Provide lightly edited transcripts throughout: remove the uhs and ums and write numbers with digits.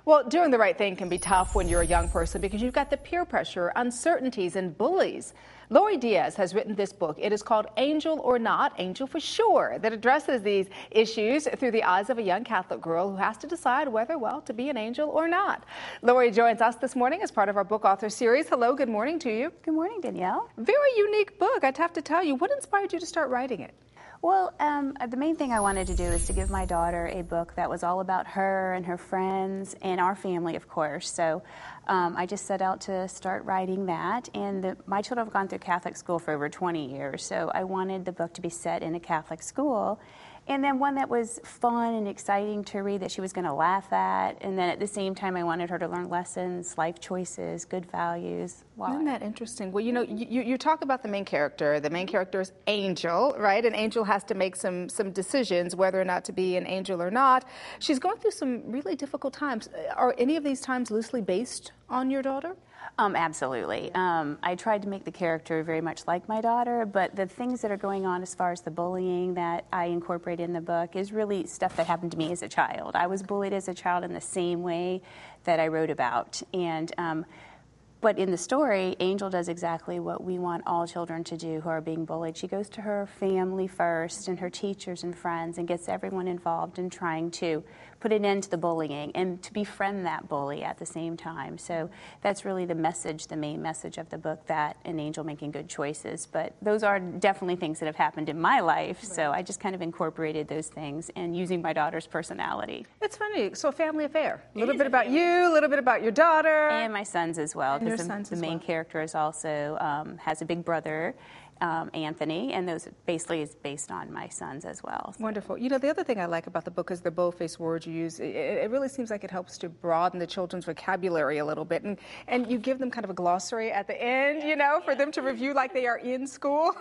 Well, doing the right thing can be tough when you're a young person because you've got the peer pressure, uncertainties, and bullies. Lori Diez has written this book. It is called Angel or Not, Angel for Sure, that addresses these issues through the eyes of a young Catholic girl who has to decide whether, well, to be an angel or not. Lori joins us this morning as part of our book author series. Hello, good morning to you. Good morning, Danielle. Very unique book, I'd have to tell you. What inspired you to start writing it? Well, the main thing I wanted to do is to give my daughter a book that was all about her and her friends and our family, of course. So I just set out to start writing that. And my children have gone through Catholic school for over 20 years, so I wanted the book to be set in a Catholic school. And then one that was fun and exciting to read that she was going to laugh at. And then at the same time, I wanted her to learn lessons, life choices, good values. Wow. Isn't that interesting? Well, you know, you talk about the main character. The main character is Angel, right? And Angel has to make some decisions whether or not to be an angel or not. She's going through some really difficult times. Are any of these times loosely based on your daughter? Absolutely. I tried to make the character very much like my daughter, but the things that are going on as far as the bullying that I incorporate in the book is really stuff that happened to me as a child. I was bullied as a child in the same way that I wrote about. But in the story, Angel does exactly what we want all children to do who are being bullied. She goes to her family first and her teachers and friends and gets everyone involved in trying to put an end to the bullying and to befriend that bully at the same time. So that's really the message, the main message of the book, that an angel making good choices. But those are definitely things that have happened in my life. Right. So I just kind of incorporated those things and using my daughter's personality. It's funny. So a family affair. A little bit about you, a little bit about your daughter. And my sons as well. The main character is also has a big brother, Anthony, and those basically is based on my sons as well. So. Wonderful. You know, the other thing I like about the book is the bold-faced words you use. It really seems like it helps to broaden the children's vocabulary a little bit, and you give them kind of a glossary at the end, you know, for them to review like they are in school.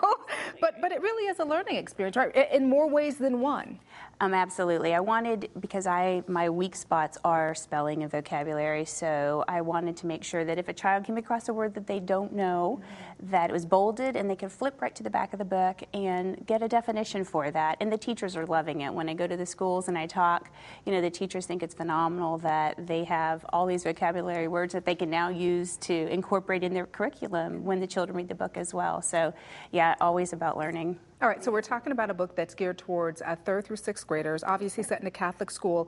but it really is a learning experience, right? In more ways than one. Absolutely. I wanted, because my weak spots are spelling and vocabulary, so I wanted to make sure that if a child came across a word that they don't know, that it was bolded and they could flip right to the back of the book and get a definition for that. And the teachers are loving it. When I go to the schools and I talk, you know, the teachers think it's phenomenal that they have all these vocabulary words that they can now use to incorporate in their curriculum when the children read the book as well. So, yeah, always about learning. All right, so we're talking about a book that's geared towards 3rd through 6th graders, obviously set in a Catholic school.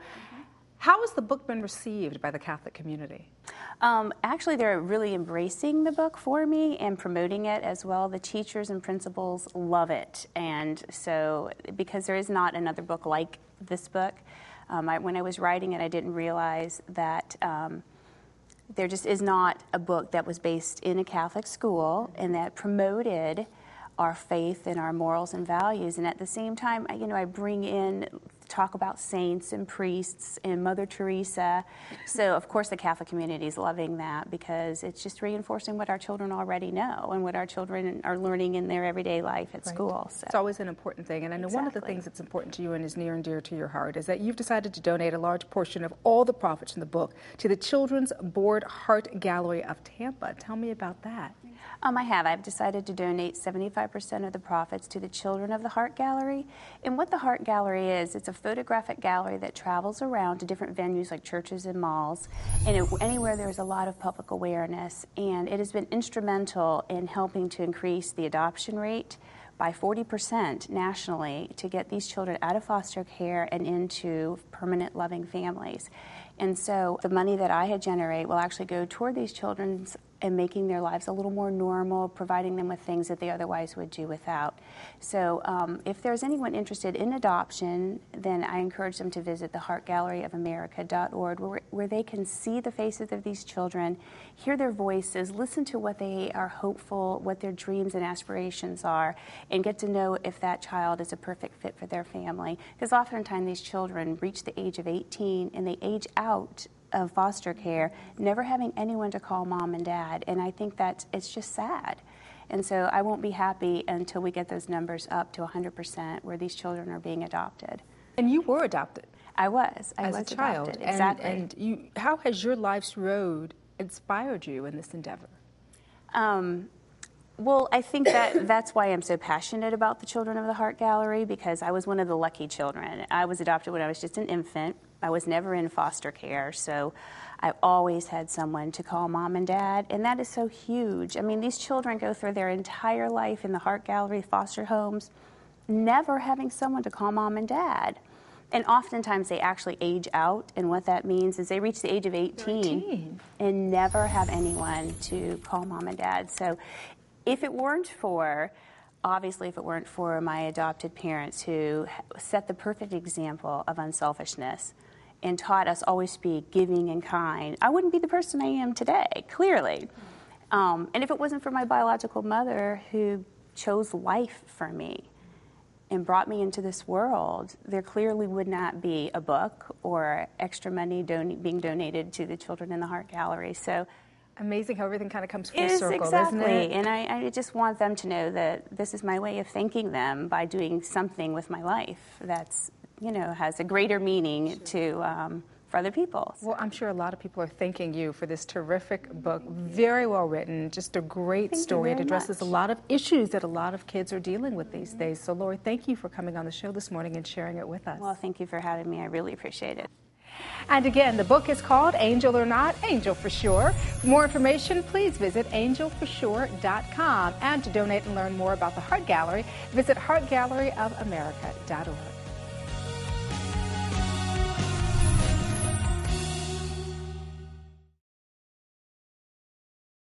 How has the book been received by the Catholic community? Actually, they're really embracing the book for me and promoting it as well. The teachers and principals love it. And so, because there is not another book like this book, when I was writing it, I didn't realize that there just is not a book that was based in a Catholic school and that promoted our faith and our morals and values, and at the same time, I bring in talk about saints and priests and Mother Teresa. So of course the Catholic community is loving that because it's just reinforcing what our children already know and what our children are learning in their everyday life at school. So. It's always an important thing, and I know one of the things that's important to you and is near and dear to your heart is that you've decided to donate a large portion of all the profits in the book to the Children's Board Heart Gallery of Tampa. Tell me about that. I've decided to donate 75% of the profits to the Children of the Heart Gallery. And what the Heart Gallery is, it's a photographic gallery that travels around to different venues like churches and malls, and anywhere there's a lot of public awareness. And it has been instrumental in helping to increase the adoption rate by 40% nationally to get these children out of foster care and into permanent loving families. And so the money that I had generate will actually go toward these children's and making their lives a little more normal, providing them with things that they otherwise would do without. So if there's anyone interested in adoption, then I encourage them to visit the heartgalleryofamerica.org, where they can see the faces of these children, hear their voices, listen to what they are hopeful, what their dreams and aspirations are, and get to know if that child is a perfect fit for their family. Because oftentimes these children reach the age of 18 and they age out of foster care, never having anyone to call mom and dad, and I think that it's just sad. And so I won't be happy until we get those numbers up to 100% where these children are being adopted. And you were adopted. I was as a child. Adopted. Exactly. And how has your life's road inspired you in this endeavor? Well, I think that's why I'm so passionate about the Children of the Heart Gallery, because I was one of the lucky children. I was adopted when I was just an infant. I was never in foster care, so I've always had someone to call mom and dad, and that is so huge. I mean, these children go through their entire life in the Heart Gallery foster homes, never having someone to call mom and dad. And oftentimes they actually age out, and what that means is they reach the age of 18 and never have anyone to call mom and dad. So if it weren't for my adopted parents who set the perfect example of unselfishness and taught us always to be giving and kind, I wouldn't be the person I am today, clearly. And if it wasn't for my biological mother who chose life for me and brought me into this world, there clearly would not be a book or extra money being donated to the Children in the Heart Gallery. So amazing how everything kind of comes full circle, exactly. isn't it? And I just want them to know that this is my way of thanking them by doing something with my life that's, has a greater meaning to for other people. Well, I'm sure a lot of people are thanking you for this terrific book. Very well written, just a great story. It addresses a lot of issues that a lot of kids are dealing with these days. So, Lori, thank you for coming on the show this morning and sharing it with us. Well, thank you for having me. I really appreciate it. And again, the book is called Angel or Not, Angel for Sure. For more information, please visit angelforsure.com. And to donate and learn more about the Heart Gallery, visit heartgalleryofamerica.org.